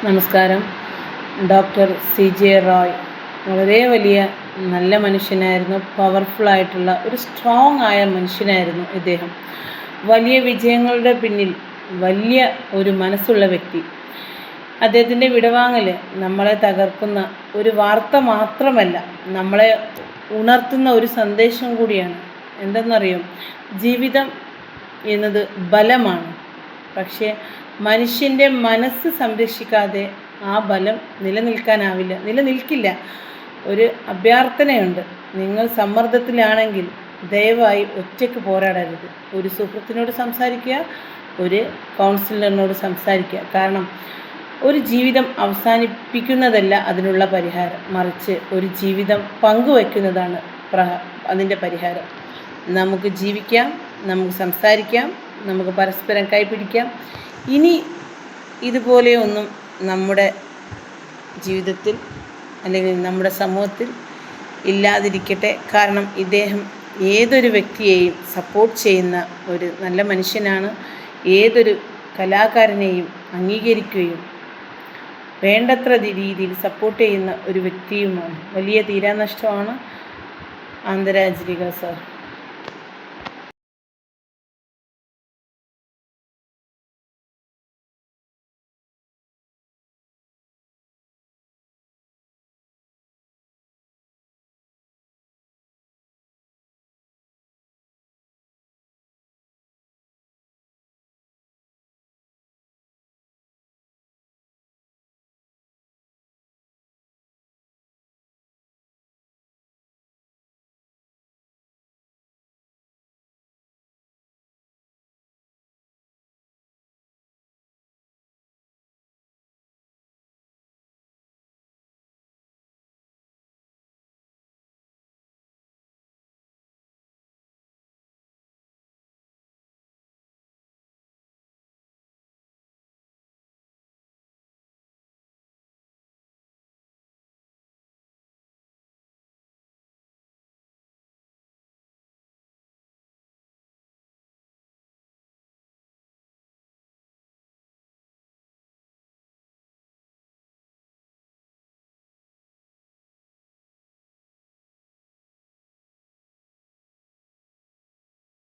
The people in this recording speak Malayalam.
നമസ്കാരം. ഡോക്ടർ CJ റോയ് വളരെ വലിയ നല്ല മനുഷ്യനായിരുന്നു. പവർഫുള്ളായിട്ടുള്ള ഒരു സ്ട്രോങ് ആയ മനുഷ്യനായിരുന്നു ഇദ്ദേഹം. വലിയ വിജയങ്ങളുടെ പിന്നിൽ വലിയ ഒരു മനസ്സുള്ള വ്യക്തി. അദ്ദേഹത്തിൻ്റെ വിടവാങ്ങൽ നമ്മളെ തകർക്കുന്ന ഒരു വാർത്ത മാത്രമല്ല, നമ്മളെ ഉണർത്തുന്ന ഒരു സന്ദേശം കൂടിയാണ്. എന്തെന്നറിയോ, ജീവിതം എന്നത് ബലമാണ്. പക്ഷേ മനുഷ്യൻ്റെ മനസ്സ് സംരക്ഷിക്കാതെ ആ ബലം നിലനിൽക്കില്ല. ഒരു അഭ്യർത്ഥനയുണ്ട്. നിങ്ങൾ സമ്മർദ്ദത്തിലാണെങ്കിൽ ദയവായി ഒറ്റയ്ക്ക് പോരാടരുത്. ഒരു സുഹൃത്തിനോട് സംസാരിക്കുക, ഒരു കൗൺസിലറിനോട് സംസാരിക്കുക. കാരണം ഒരു ജീവിതം അവസാനിപ്പിക്കുന്നതല്ല അതിനുള്ള പരിഹാരം, മറിച്ച് ഒരു ജീവിതം പങ്കുവയ്ക്കുന്നതാണ് അതിൻ്റെ പരിഹാരം. നമുക്ക് ജീവിക്കാം, നമുക്ക് സംസാരിക്കാം, നമുക്ക് പരസ്പരം കൈപിടിക്കാം. ഇനി ഇതുപോലെയൊന്നും നമ്മുടെ ജീവിതത്തിൽ അല്ലെങ്കിൽ നമ്മുടെ സമൂഹത്തിൽ ഇല്ലാതിരിക്കട്ടെ. കാരണം ഇദ്ദേഹം ഏതൊരു വ്യക്തിയെയും സപ്പോർട്ട് ചെയ്യുന്ന ഒരു നല്ല മനുഷ്യനാണ്. ഏതൊരു കലാകാരനെയും അംഗീകരിക്കുകയും വേണ്ടത്ര രീതിയിൽ സപ്പോർട്ട് ചെയ്യുന്ന ഒരു വ്യക്തിയുമാണ്. വലിയ തീരാനഷ്ടമാണ്. ആദരാഞ്ജലികൾ സർ.